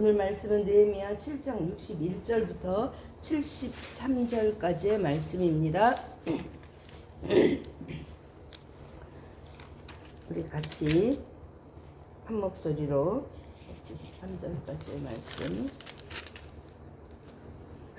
오늘 말씀은 느헤미야 7장 61절부터 73절까지의 말씀입니다. 우리 같이 한 목소리로 73절까지의 말씀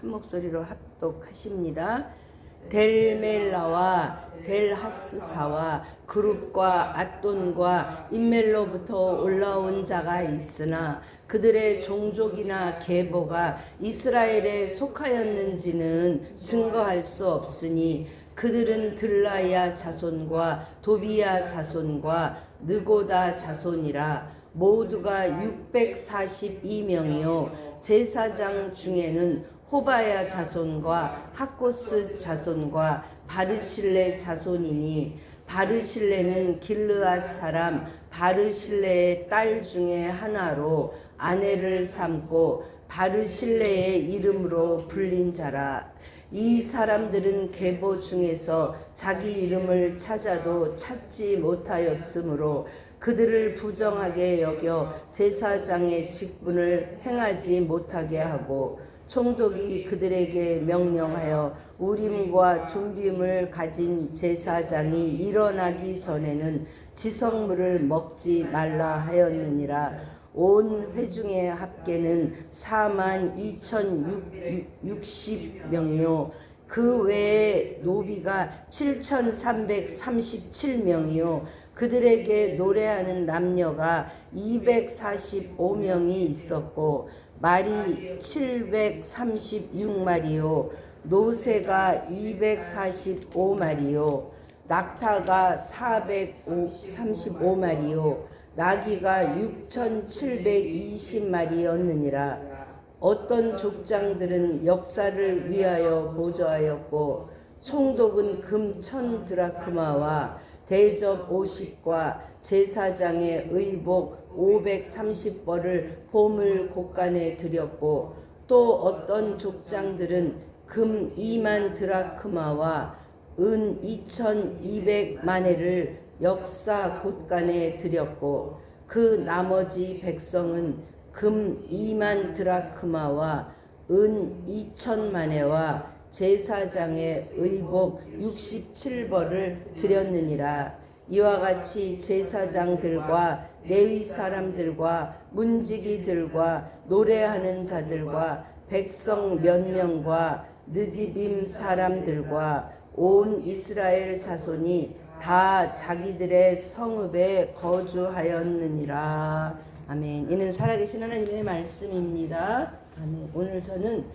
한 목소리로 합독하십니다. 델멜라와 델하스사와 그룹과 앗돈과 임멜로부터 올라온 자가 있으나 그들의 종족이나 계보가 이스라엘에 속하였는지는 증거할 수 없으니 그들은 들라야 자손과 도비야 자손과 느고다 자손이라. 모두가 642명이요 제사장 중에는 호바야 자손과 학고스 자손과 바르실레 자손이니 바르실레는 길르앗 사람 바르실레의 딸 중에 하나로 아내를 삼고 바르실레의 이름으로 불린 자라. 이 사람들은 계보 중에서 자기 이름을 찾아도 찾지 못하였으므로 그들을 부정하게 여겨 제사장의 직분을 행하지 못하게 하고 총독이 그들에게 명령하여 우림과 둠빔을 가진 제사장이 일어나기 전에는 지성물을 먹지 말라 하였느니라. 온 회중의 합계는 42,060명이요 그 외에 노비가 7,337명이요 그들에게 노래하는 남녀가 245명이 있었고 말이 736마리요 노새가 245마리요 낙타가 435마리요 나귀가 6,720마리였느니라. 어떤 족장들은 역사를 위하여 보조하였고 총독은 금 1,000드라크마와 대접 50과 제사장의 의복 530벌을 보물 곳간에 드렸고 또 어떤 족장들은 금 2만 드라크마와 은 2,200마네를 역사 곳간에 드렸고 그 나머지 백성은 금 2만 드라크마와 은 2,000마네와 제사장의 의복 67벌을 드렸느니라. 이와 같이 제사장들과 레위 사람들과 문지기들과 노래하는 자들과 백성 몇 명과 느디빔 사람들과 온 이스라엘 자손이 다 자기들의 성읍에 거주하였느니라. 아멘. 이는 살아계신 하나님의 말씀입니다. 아멘. 오늘 저는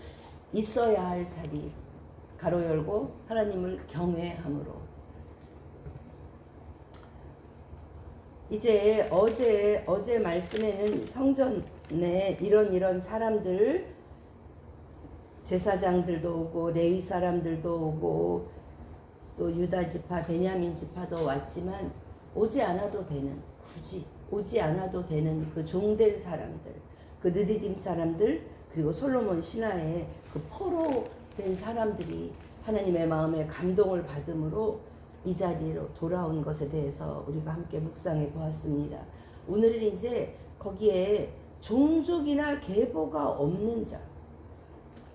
있어야 할 자리 가로 열고 하나님을 경외함으로. 이제 어제 말씀에는 성전에 이런 사람들 제사장들도 오고 레위 사람들도 오고 또 유다 지파 베냐민 지파도 왔지만 오지 않아도 되는 굳이 오지 않아도 되는 그 종된 사람들 그 느디딤 사람들 그리고 솔로몬 신하의 그 포로된 사람들이 하나님의 마음에 감동을 받음으로 이 자리로 돌아온 것에 대해서 우리가 함께 묵상해 보았습니다. 오늘은 이제 거기에 종족이나 계보가 없는 자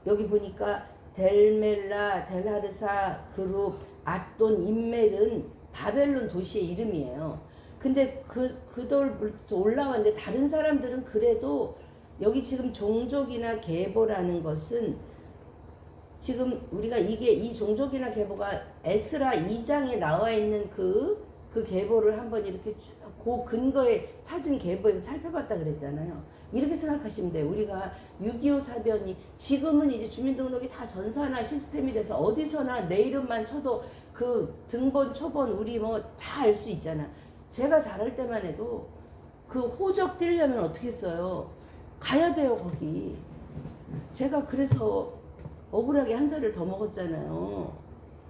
여기 보니까 델멜라, 델하르사, 그룹, 앗돈, 임멜은 바벨론 도시의 이름이에요. 근데 그돌부터 올라왔는데 다른 사람들은 그래도 여기 지금 종족이나 계보라는 것은 지금 우리가 이 종족이나 계보가 에스라 2장에 나와 있는 그 계보를 한번 이렇게 쭉 그 근거에 찾은 계보에서 살펴봤다 그랬잖아요. 이렇게 생각하시면 돼요. 우리가 6.25 사변이 지금은 이제 주민등록이 다 전산화 시스템이 돼서 어디서나 내 이름만 쳐도 그 등본, 초본 우리 뭐 다 알 수 있잖아. 제가 자랄 때만 해도 그 호적 띄려면 어떻게 했어요? 가야 돼요 거기. 제가 그래서 억울하게 한 살을 더 먹었잖아요.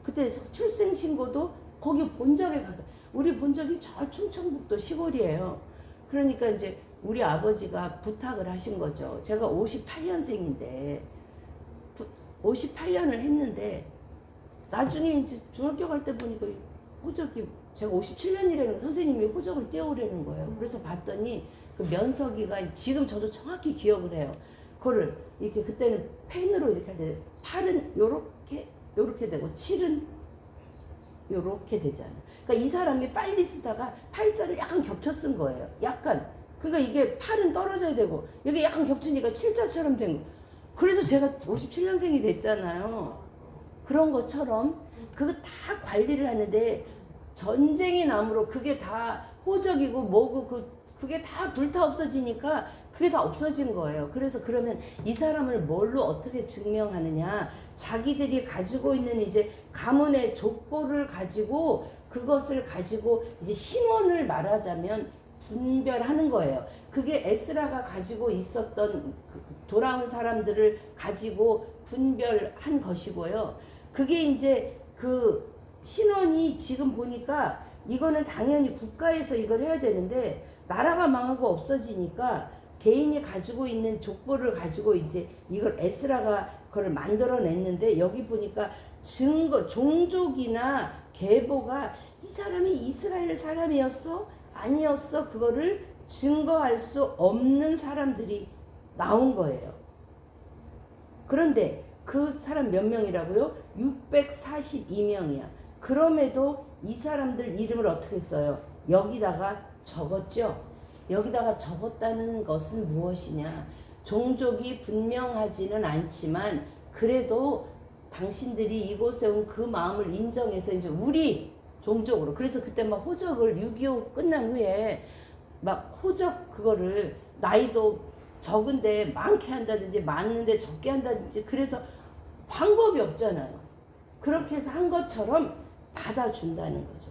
그때 출생신고도 거기 본적에 가서 우리 본적이 저 충청북도 시골이에요. 그러니까 이제 우리 아버지가 부탁을 하신 거죠. 제가 58년생인데 58년을 했는데 나중에 이제 중학교 갈 때 보니까 호적이 제가 57년이라는 선생님이 호적을 떼오려는 거예요. 그래서 봤더니 그 면서기가 지금 저도 정확히 기억을 해요. 그거를 이렇게 그때는 펜으로 이렇게 할 때 팔은 요렇게 되고 칠은 요렇게 되잖아요. 그러니까 이 사람이 빨리 쓰다가 팔자를 약간 겹쳐 쓴 거예요. 약간. 그러니까 이게 팔은 떨어져야 되고 여기 약간 겹치니까 칠자처럼 된 거. 그래서 제가 57년생이 됐잖아요. 그런 것처럼 그거 다 관리를 하는데 전쟁이 남으로 그게 다 호적이고 뭐고 그게 다 불타 없어지니까 그게 다 없어진 거예요. 그래서 그러면 이 사람을 뭘로 어떻게 증명하느냐? 자기들이 가지고 있는 이제 가문의 족보를 가지고 그것을 가지고 이제 신원을 말하자면 분별하는 거예요. 그게 에스라가 가지고 있었던 돌아온 사람들을 가지고 분별한 것이고요. 그게 이제 그 신원이 지금 보니까 이거는 당연히 국가에서 이걸 해야 되는데 나라가 망하고 없어지니까 개인이 가지고 있는 족보를 가지고 이제 이걸 에스라가 그걸 만들어냈는데 여기 보니까 증거, 종족이나 계보가 이 사람이 이스라엘 사람이었어? 아니었어? 그거를 증거할 수 없는 사람들이 나온 거예요. 그런데 그 사람 몇 명이라고요? 642명이야. 그럼에도 이 사람들 이름을 어떻게 써요? 여기다가 적었죠. 여기다가 적었다는 것은 무엇이냐? 종족이 분명하지는 않지만 그래도 당신들이 이곳에 온 그 마음을 인정해서 이제 우리 종족으로. 그래서 그때 막 호적을 6.25 끝난 후에 막 호적 그거를 나이도 적은데 많게 한다든지 많은데 적게 한다든지 그래서 방법이 없잖아요. 그렇게 해서 한 것처럼 받아준다는 거죠.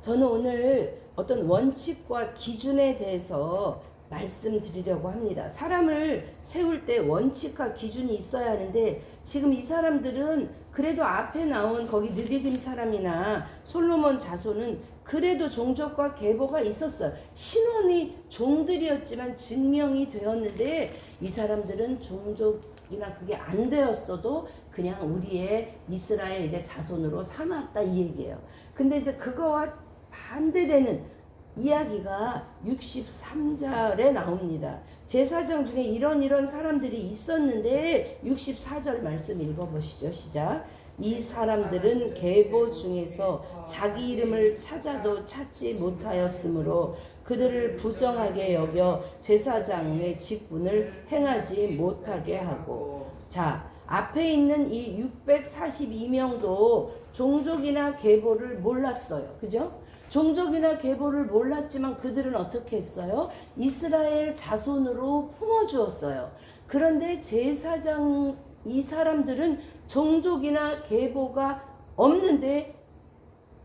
저는 오늘 어떤 원칙과 기준에 대해서 말씀드리려고 합니다. 사람을 세울 때 원칙과 기준이 있어야 하는데 지금 이 사람들은 그래도 앞에 나온 거기 느디딤 사람이나 솔로몬 자손은 그래도 종족과 계보가 있었어요. 신원이 종들이었지만 증명이 되었는데 이 사람들은 종족이나 그게 안 되었어도 그냥 우리의 이스라엘 이제 자손으로 삼았다 이 얘기예요. 근데 이제 그거와 반대되는 이야기가 63절에 나옵니다. 제사장 중에 이런 사람들이 있었는데 64절 말씀 읽어보시죠. 시작. 이 사람들은 계보 중에서 자기 이름을 찾아도 찾지 못하였으므로 그들을 부정하게 여겨 제사장의 직분을 행하지 못하게 하고. 자, 앞에 있는 이 642명도 종족이나 계보를 몰랐어요. 그죠? 종족이나 계보를 몰랐지만 그들은 어떻게 했어요? 이스라엘 자손으로 품어주었어요. 그런데 제사장 이 사람들은 종족이나 계보가 없는데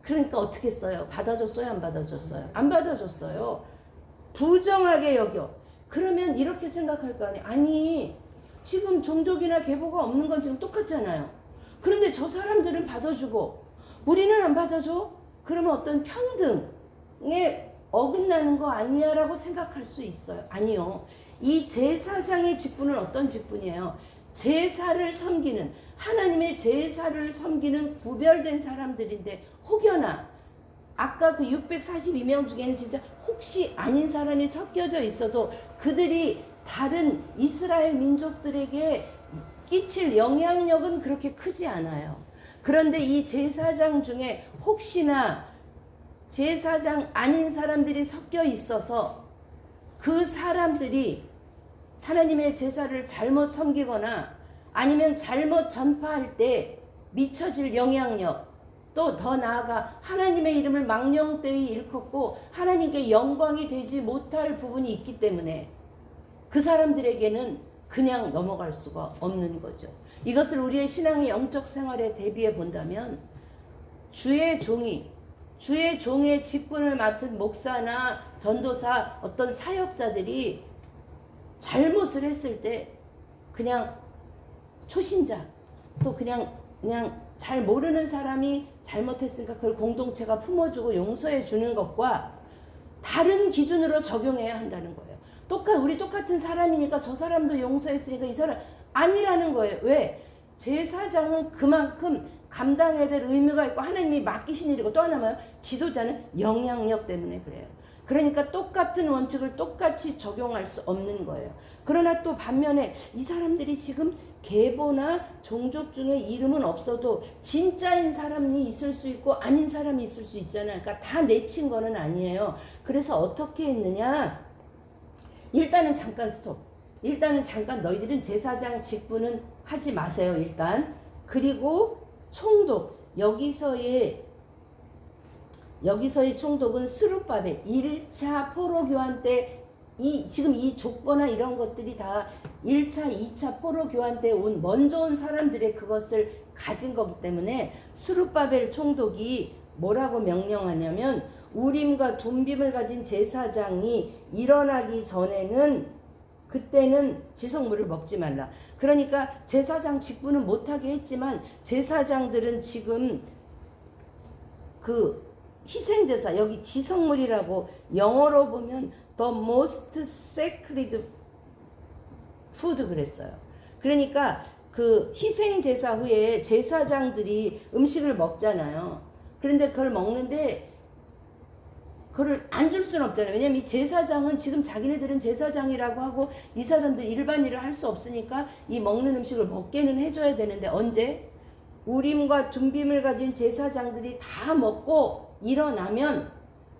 그러니까 어떻게 했어요? 받아줬어요? 안 받아줬어요? 안 받아줬어요. 부정하게 여겨. 그러면 이렇게 생각할 거 아니에요? 아니 지금 종족이나 계보가 없는 건 지금 똑같잖아요. 그런데 저 사람들은 받아주고 우리는 안 받아줘? 그러면 어떤 평등에 어긋나는 거 아니야? 라고 생각할 수 있어요. 아니요. 이 제사장의 직분은 어떤 직분이에요? 제사를 섬기는, 하나님의 제사를 섬기는 구별된 사람들인데 혹여나 아까 그 642명 중에는 진짜 혹시 아닌 사람이 섞여져 있어도 그들이 다른 이스라엘 민족들에게 끼칠 영향력은 그렇게 크지 않아요. 그런데 이 제사장 중에 혹시나 제사장 아닌 사람들이 섞여 있어서 그 사람들이 하나님의 제사를 잘못 섬기거나 아니면 잘못 전파할 때 미쳐질 영향력, 또 더 나아가 하나님의 이름을 망령되이 일컫고 하나님께 영광이 되지 못할 부분이 있기 때문에 그 사람들에게는 그냥 넘어갈 수가 없는 거죠. 이것을 우리의 신앙의 영적 생활에 대비해 본다면 주의 종의 직분을 맡은 목사나 전도사 어떤 사역자들이 잘못을 했을 때 그냥 초신자 또 그냥 잘 모르는 사람이 잘못했으니까 그걸 공동체가 품어주고 용서해 주는 것과 다른 기준으로 적용해야 한다는 거예요. 우리 똑같은 사람이니까 저 사람도 용서했으니까 이 사람 아니라는 거예요. 왜? 제사장은 그만큼 감당해야 될 의무가 있고 하나님이 맡기신 일이고, 또 하나는 지도자는 영향력 때문에 그래요. 그러니까 똑같은 원칙을 똑같이 적용할 수 없는 거예요. 그러나 또 반면에 이 사람들이 지금 계보나 종족 중에 이름은 없어도 진짜인 사람이 있을 수 있고 아닌 사람이 있을 수 있잖아요. 그러니까 다 내친 거는 아니에요. 그래서 어떻게 했느냐? 일단은 잠깐 스톱. 일단은 잠깐 너희들은 제사장 직분은 하지 마세요. 일단. 그리고 총독. 여기서의 총독은 스룹바벨 1차 포로 교환 때 지금 이 족보나 이런 것들이 다 1차, 2차 포로 교환 때 먼저 온 사람들의 그것을 가진 거기 때문에 스룹바벨 총독이 뭐라고 명령하냐면 우림과 둠빔을 가진 제사장이 일어나기 전에는 그때는 지성물을 먹지 말라. 그러니까 제사장 직분은 못하게 했지만 제사장들은 지금 그 희생제사, 여기 지성물이라고 영어로 보면 the most sacred food 그랬어요. 그러니까 그 희생제사 후에 제사장들이 음식을 먹잖아요. 그런데 그걸 먹는데 그걸 안 줄 수는 없잖아요. 왜냐면 이 제사장은 지금 자기네들은 제사장이라고 하고 이 사람들 일반 일을 할 수 없으니까 이 먹는 음식을 먹게는 해줘야 되는데 언제? 우림과 둠빔을 가진 제사장들이 다 먹고 일어나면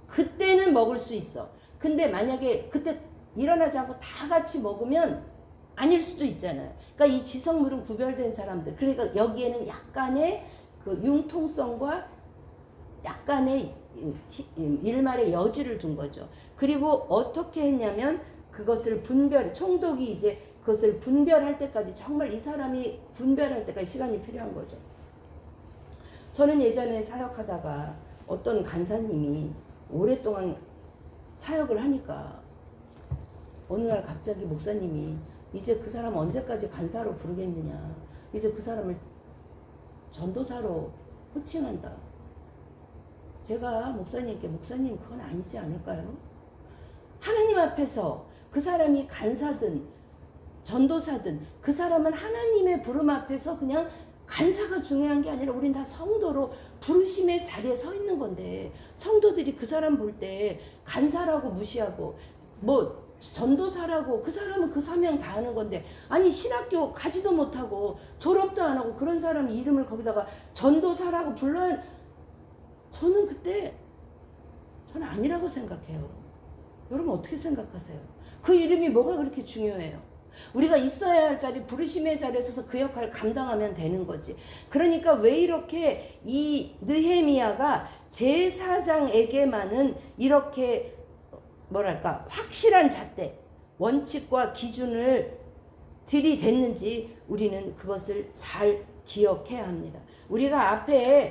그때는 먹을 수 있어. 근데 만약에 그때 일어나지 않고 다 같이 먹으면 아닐 수도 있잖아요. 그러니까 이 지성물은 구별된 사람들. 그러니까 여기에는 약간의 그 융통성과 약간의 일말의 여지를 둔 거죠. 그리고 어떻게 했냐면 그것을 총독이 이제 그것을 분별할 때까지, 정말 이 사람이 분별할 때까지 시간이 필요한 거죠. 저는 예전에 사역하다가 어떤 간사님이 오랫동안 사역을 하니까 어느 날 갑자기 목사님이 이제 그 사람 언제까지 간사로 부르겠느냐, 이제 그 사람을 전도사로 호칭한다. 제가 목사님께, 목사님 그건 아니지 않을까요? 하나님 앞에서 그 사람이 간사든 전도사든 그 사람은 하나님의 부름 앞에서 그냥 간사가 중요한 게 아니라 우린 다 성도로 부르심의 자리에 서 있는 건데, 성도들이 그 사람 볼 때 간사라고 무시하고 뭐 전도사라고, 그 사람은 그 사명 다 하는 건데, 아니 신학교 가지도 못하고 졸업도 안 하고 그런 사람 이름을 거기다가 전도사라고 불러야, 저는 그때 저는 아니라고 생각해요. 여러분 어떻게 생각하세요? 그 이름이 뭐가 그렇게 중요해요? 우리가 있어야 할 자리, 부르심의 자리에 서서 그 역할을 감당하면 되는 거지. 그러니까 왜 이렇게 이 느헤미야가 제사장에게만은 이렇게 뭐랄까 확실한 잣대, 원칙과 기준을 들이댔는지 우리는 그것을 잘 기억해야 합니다. 우리가 앞에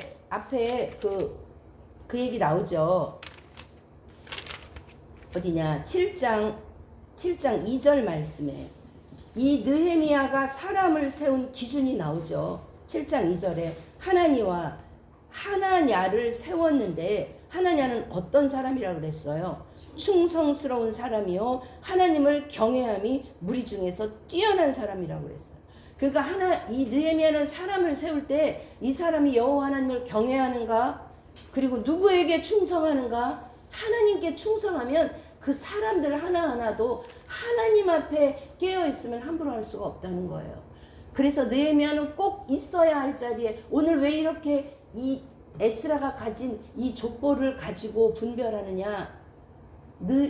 그 얘기 나오죠. 어디냐? 7장 2절 말씀에 이 느헤미야가 사람을 세운 기준이 나오죠. 7장 2절에 하나냐를 세웠는데, 하나냐는 어떤 사람이라고 그랬어요? 충성스러운 사람이요 하나님을 경외함이 무리 중에서 뛰어난 사람이라고 그랬어요. 그러니까 이 느헤미야는 사람을 세울 때 이 사람이 여호와 하나님을 경외하는가, 그리고 누구에게 충성하는가? 하나님께 충성하면 그 사람들 하나하나도 하나님 앞에 깨어있으면 함부로 할 수가 없다는 거예요. 그래서 느헤미야는 꼭 있어야 할 자리에, 오늘 왜 이렇게 이 에스라가 가진 이 족보를 가지고 분별하느냐,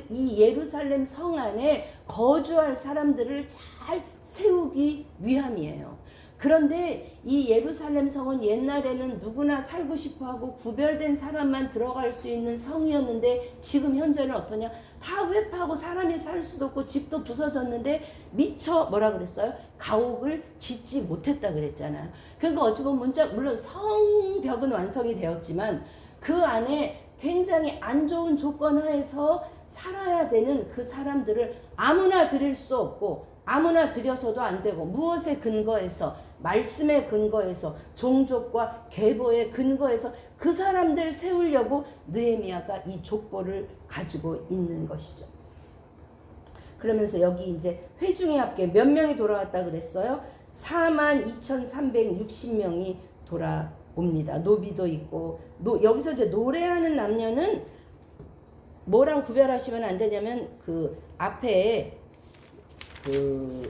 이 예루살렘 성 안에 거주할 사람들을 잘 세우기 위함이에요. 그런데 이 예루살렘 성은 옛날에는 누구나 살고 싶어하고 구별된 사람만 들어갈 수 있는 성이었는데, 지금 현재는 어떠냐? 다 회파하고 사람이 살 수도 없고 집도 부서졌는데 미처 뭐라 그랬어요? 가옥을 짓지 못했다 그랬잖아요. 그러니까 어찌 보면 물론 성벽은 완성이 되었지만 그 안에 굉장히 안 좋은 조건 하에서 살아야 되는 그 사람들을 아무나 드릴 수 없고, 아무나 드려서도 안 되고, 무엇에 근거해서? 말씀에 근거해서, 종족과 계보에 근거해서 그 사람들 세우려고 느헤미야가 이 족보를 가지고 있는 것이죠. 그러면서 여기 이제 회중의 합계 몇 명이 돌아왔다 그랬어요? 42,360명이 옵니다. 노비도 있고 여기서 이제 노래하는 남녀는 뭐랑 구별하시면 안 되냐면 그 앞에 그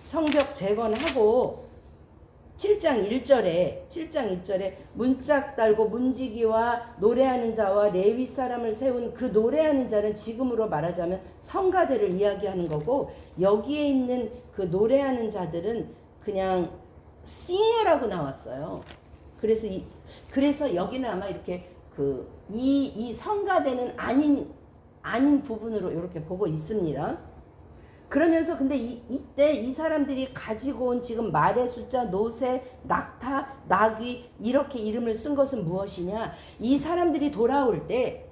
성벽 재건하고 7장 1절에 문짝 달고 문지기와 노래하는 자와 레위 사람을 세운 그 노래하는 자는 지금으로 말하자면 성가대를 이야기하는 거고, 여기에 있는 그 노래하는 자들은 그냥 싱어라고 나왔어요. 그래서 여기는 아마 이렇게 이 성가대는 아닌 부분으로 이렇게 보고 있습니다. 그러면서 근데 이때 이 사람들이 가지고 온 지금 말의 숫자, 노새, 낙타, 나귀 이렇게 이름을 쓴 것은 무엇이냐? 이 사람들이 돌아올 때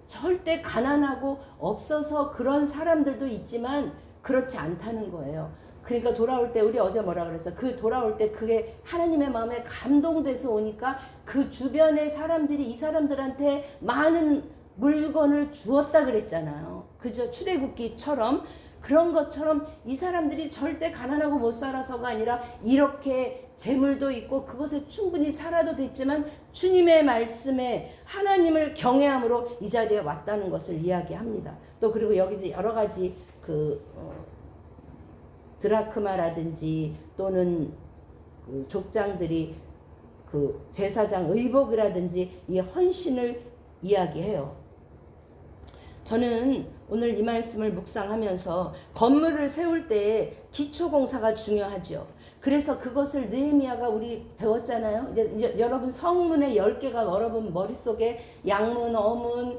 절대 가난하고 없어서 그런 사람들도 있지만 그렇지 않다는 거예요. 그러니까 돌아올 때 우리 어제 뭐라 그랬어? 돌아올 때 그게 하나님의 마음에 감동돼서 오니까 그 주변의 사람들이 이 사람들한테 많은 물건을 주었다 그랬잖아요. 그죠? 출애굽기처럼 그런 것처럼 이 사람들이 절대 가난하고 못 살아서가 아니라 이렇게 재물도 있고 그것에 충분히 살아도 됐지만 주님의 말씀에 하나님을 경외함으로 이 자리에 왔다는 것을 이야기합니다. 또 그리고 여기 이제 여러 가지 드라크마라든지 또는 그 족장들이 그 제사장 의복이라든지 이 헌신을 이야기해요. 저는 오늘 이 말씀을 묵상하면서 건물을 세울 때 기초공사가 중요하죠. 그래서 그것을 느헤미야가 우리 배웠잖아요. 이제 여러분 성문의 10개가 여러분 머릿속에 양문, 어문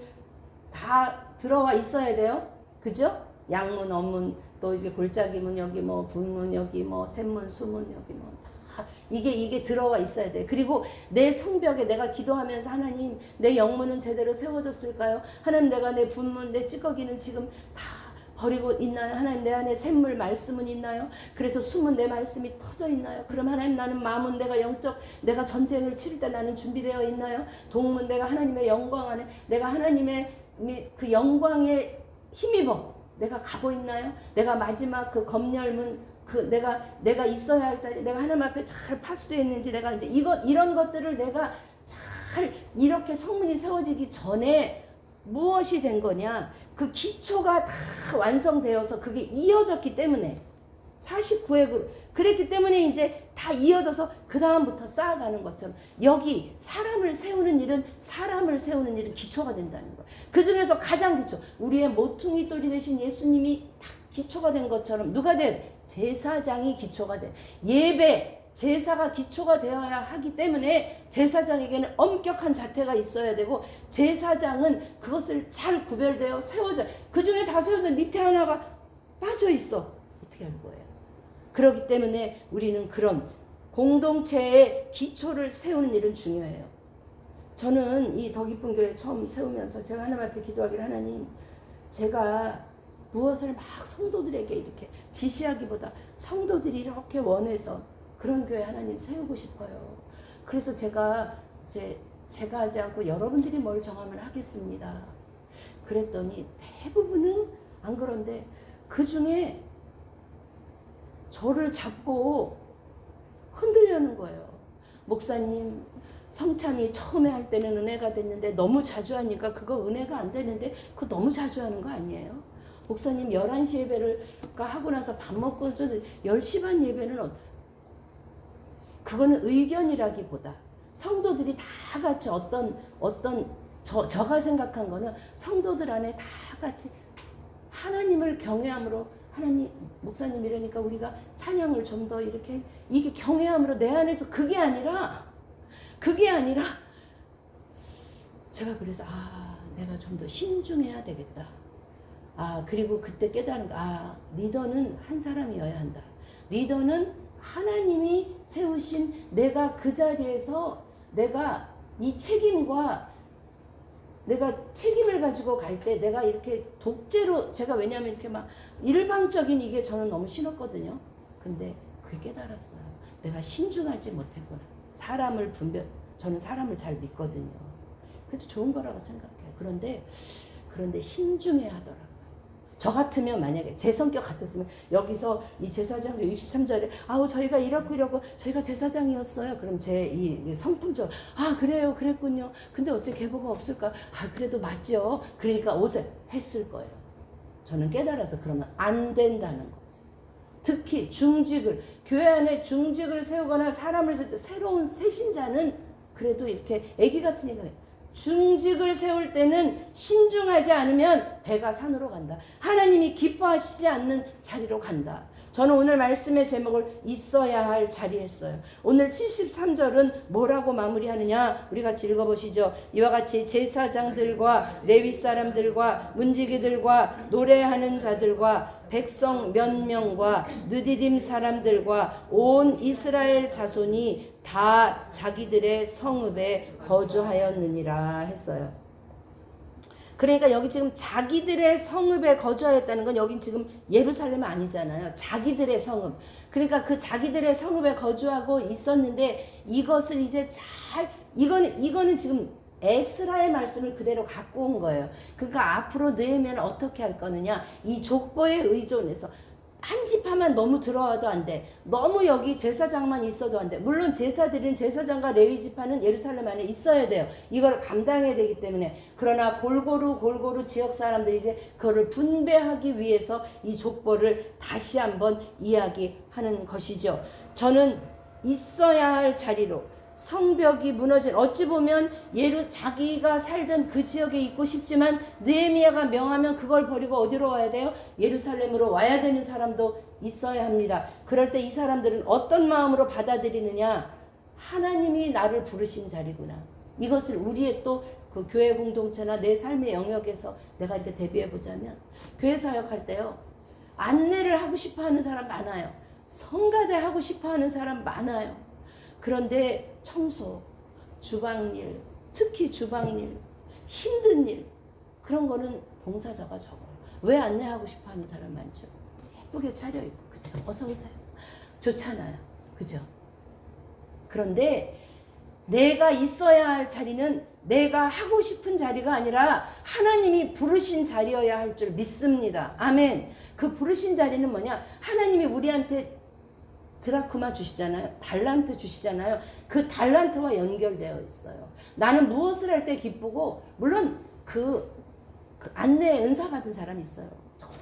다 들어와 있어야 돼요. 그죠? 양문, 어문, 또 이제 골짜기문, 여기 뭐 분문, 여기 뭐 샘문, 수문, 여기 뭐 다 이게 들어와 있어야 돼. 그리고 내 성벽에 내가 기도하면서 하나님 내 영문은 제대로 세워졌을까요? 하나님 내가 내 분문, 내 찌꺼기는 지금 다 버리고 있나요? 하나님 내 안에 샘물 말씀은 있나요? 그래서 숨은 내 말씀이 터져 있나요? 그럼 하나님 나는 마음은 내가 전쟁을 치를 때 나는 준비되어 있나요? 동문 내가 하나님의 영광 안에 내가 하나님의 그 영광에 힘입어 내가 가고 있나요? 내가 마지막 그 검열문 내가 있어야 할 자리 내가 하나님 앞에 잘 파수되었는지 내가 이제 이런 것들을 내가 잘 이렇게 성문이 세워지기 전에 무엇이 된 거냐? 그 기초가 다 완성되어서 그게 이어졌기 때문에 49회 그랬기 때문에 이제 다 이어져서 그 다음부터 쌓아가는 것처럼 여기 사람을 세우는 일은 기초가 된다는 거예요. 그 중에서 가장 기초 우리의 모퉁이 돌이 되신 예수님이 다 기초가 된 것처럼 누가 돼? 제사장이 기초가 돼. 예배 제사가 기초가 되어야 하기 때문에 제사장에게는 엄격한 자태가 있어야 되고 제사장은 그것을 잘 구별되어 세워져. 그 중에 다 세워져 밑에 하나가 빠져 있어. 어떻게 할 거예요? 그렇기 때문에 우리는 그런 공동체의 기초를 세우는 일은 중요해요. 저는 이 더 기쁜 교회 처음 세우면서 제가 하나님 앞에 기도하기를 하나님 제가 무엇을 막 성도들에게 이렇게 지시하기보다 성도들이 이렇게 원해서 그런 교회 하나님 세우고 싶어요. 그래서 제가 하지 않고 여러분들이 뭘 정하면 하겠습니다. 그랬더니 대부분은 안 그런데 그 중에 저를 잡고 흔들려는 거예요. 목사님 성찬이 처음에 할 때는 은혜가 됐는데 너무 자주 하니까 그거 은혜가 안 되는데 그거 너무 자주 하는 거 아니에요? 목사님 11시 예배를 하고 나서 밥 먹고 10시 반 예배는 그거는 의견이라기보다 성도들이 다 같이 저가 생각한 거는 성도들 안에 다 같이 하나님을 경외함으로 하나님 목사님 이러니까 우리가 찬양을 좀 더 이렇게 이게 경외함으로 내 안에서 그게 아니라 제가 그래서 내가 좀 더 신중해야 되겠다. 그리고 그때 깨달은 거 리더는 한 사람이어야 한다. 리더는 하나님이 세우신 내가 그 자리에서 내가 이 책임과 내가 책임을 가지고 갈 때 내가 이렇게 독재로 제가 왜냐하면 이렇게 막 일방적인 이게 저는 너무 싫었거든요. 근데 그게 깨달았어요. 내가 신중하지 못했구나. 저는 사람을 잘 믿거든요. 그래도 좋은 거라고 생각해요. 그런데 신중해야 하더라고요. 저 같으면 만약에 제 성격 같았으면 여기서 이 제사장 63절에 아우 저희가 이러고 저희가 제사장이었어요. 그럼 제 이 성품적 아 그래요 그랬군요. 근데 어째 계보가 없을까? 아 그래도 맞죠. 그러니까 옷을 했을 거예요. 저는 깨달아서 그러면 안 된다는 거죠. 특히 중직을 교회 안에 중직을 세우거나 사람을 세울 때 새로운 새신자는 그래도 이렇게 애기 같으니까 중직을 세울 때는 신중하지 않으면 배가 산으로 간다. 하나님이 기뻐하시지 않는 자리로 간다. 저는 오늘 말씀의 제목을 있어야 할 자리 했어요. 오늘 73절은 뭐라고 마무리하느냐? 우리 같이 읽어보시죠. 이와 같이 제사장들과 레위 사람들과 문지기들과 노래하는 자들과 백성 몇 명과 느디딤 사람들과 온 이스라엘 자손이 다 자기들의 성읍에 거주하였느니라 했어요. 그러니까 여기 지금 자기들의 성읍에 거주하였다는 건 여긴 지금 예루살렘 아니잖아요. 자기들의 성읍. 그러니까 그 자기들의 성읍에 거주하고 있었는데 이것을 이제 이거는 지금 에스라의 말씀을 그대로 갖고 온 거예요. 그러니까 앞으로 느헤미야는 어떻게 할 거느냐? 이 족보에 의존해서 한 지파만 너무 들어와도 안 돼. 너무 여기 제사장만 있어도 안 돼. 물론 제사드리는 제사장과 레위 지파는 예루살렘 안에 있어야 돼요. 이걸 감당해야 되기 때문에. 그러나 골고루 지역 사람들이 이제 그거를 분배하기 위해서 이 족보를 다시 한번 이야기하는 것이죠. 저는 있어야 할 자리로 성벽이 무너진 어찌 보면 자기가 살던 그 지역에 있고 싶지만 느헤미야가 명하면 그걸 버리고 어디로 와야 돼요? 예루살렘으로 와야 되는 사람도 있어야 합니다. 그럴 때 이 사람들은 어떤 마음으로 받아들이느냐? 하나님이 나를 부르신 자리구나. 이것을 우리의 또 그 교회 공동체나 내 삶의 영역에서 내가 이렇게 대비해 보자면 교회 사역할 때요. 안내를 하고 싶어 하는 사람 많아요. 성가대 하고 싶어 하는 사람 많아요. 그런데 청소, 주방일, 특히 주방일, 힘든 일 그런 거는 봉사자가 적어요. 왜 안내하고 싶어 하는 사람 많죠? 예쁘게 차려입고 그쵸? 어서 오세요. 좋잖아요. 그죠? 그런데 내가 있어야 할 자리는 내가 하고 싶은 자리가 아니라 하나님이 부르신 자리여야 할 줄 믿습니다. 아멘. 그 부르신 자리는 뭐냐? 하나님이 우리한테 드라크마 주시잖아요. 달란트 주시잖아요. 그 달란트와 연결되어 있어요. 나는 무엇을 할 때 기쁘고 물론 그 안내에 은사 받은 사람이 있어요.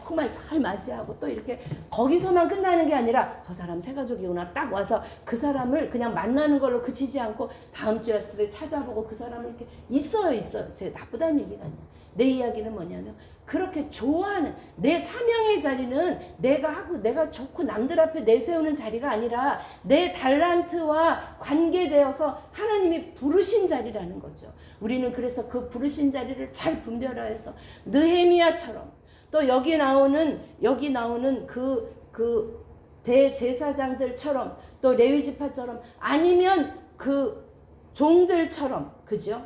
정말 잘 맞이하고 또 이렇게 거기서만 끝나는 게 아니라 저 사람 새 가족이구나 딱 와서 그 사람을 그냥 만나는 걸로 그치지 않고 다음 주에 왔을 때 찾아보고 그 사람을 이렇게 있어요. 제 나쁘다는 얘기가 아니야. 내 이야기는 뭐냐면 그렇게 좋아하는 내 사명의 자리는 내가 좋고 남들 앞에 내세우는 자리가 아니라 내 달란트와 관계되어서 하나님이 부르신 자리라는 거죠. 우리는 그래서 그 부르신 자리를 잘 분별하여서 느헤미야처럼 또 여기 나오는 그 대제사장들처럼 또 레위 지파처럼 아니면 그 종들처럼 그죠?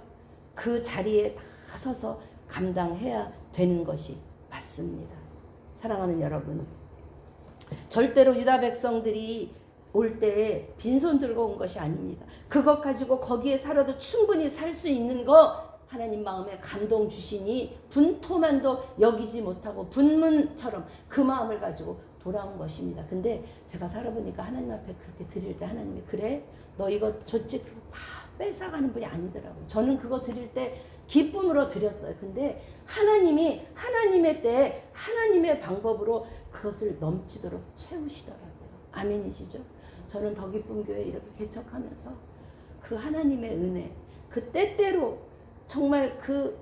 그 자리에 다 서서 감당해야 되는 것이 맞습니다. 사랑하는 여러분, 절대로 유다 백성들이 올 때 빈손 들고 온 것이 아닙니다. 그것 가지고 거기에 살아도 충분히 살 수 있는 거 하나님 마음에 감동 주시니 분토만도 여기지 못하고 분문처럼 그 마음을 가지고 돌아온 것입니다. 근데 제가 살아보니까 하나님 앞에 그렇게 드릴 때 하나님이 그래? 너 이거 줬지? 그리고 다 뺏어가는 분이 아니더라고요. 저는 그거 드릴 때 기쁨으로 드렸어요. 근데 하나님이 하나님의 때에 하나님의 방법으로 그것을 넘치도록 채우시더라고요. 아멘이시죠? 저는 더 기쁨 교회 이렇게 개척하면서 그 하나님의 은혜, 그 때때로 정말 그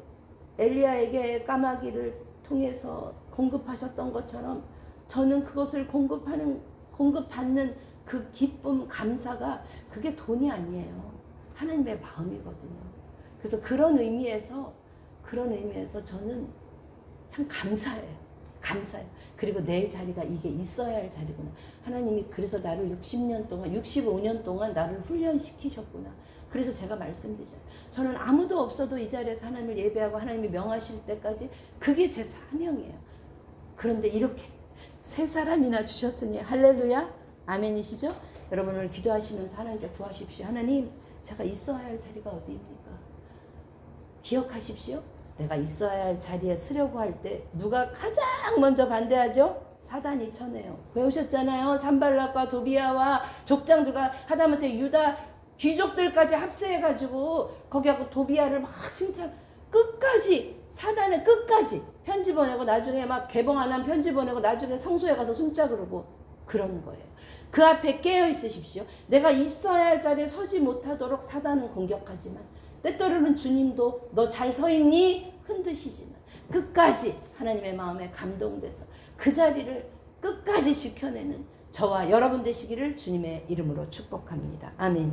엘리야에게 까마귀를 통해서 공급하셨던 것처럼 저는 그것을 공급받는 그 기쁨, 감사가 그게 돈이 아니에요. 하나님의 마음이거든요. 그래서 그런 의미에서 저는 참 감사해요. 그리고 내 자리가 이게 있어야 할 자리구나. 하나님이 그래서 나를 65년 동안 나를 훈련시키셨구나. 그래서 제가 말씀드리잖아요. 저는 아무도 없어도 이 자리에서 하나님을 예배하고 하나님이 명하실 때까지 그게 제 사명이에요. 그런데 이렇게 세 사람이나 주셨으니 할렐루야 아멘이시죠? 여러분 오늘 기도하시면서 하나님께 구하십시오. 하나님 제가 있어야 할 자리가 어디입니까? 기억하십시오. 내가 있어야 할 자리에 서려고 할 때 누가 가장 먼저 반대하죠? 사단이 쳐내요. 배우셨잖아요. 산발락과 도비아와 족장들과 하다못해 유다 귀족들까지 합세해가지고 거기하고 도비아를 막 칭찬, 끝까지 사단은 끝까지 편지 보내고 나중에 막 개봉 안 한 편지 보내고 나중에 성소에 가서 숨자 그러고 그런 거예요. 그 앞에 깨어 있으십시오. 내가 있어야 할 자리에 서지 못하도록 사단은 공격하지만 때때로는 주님도 너 잘 서 있니? 흔드시지만 끝까지 하나님의 마음에 감동돼서 그 자리를 끝까지 지켜내는 저와 여러분 되시기를 주님의 이름으로 축복합니다. 아멘.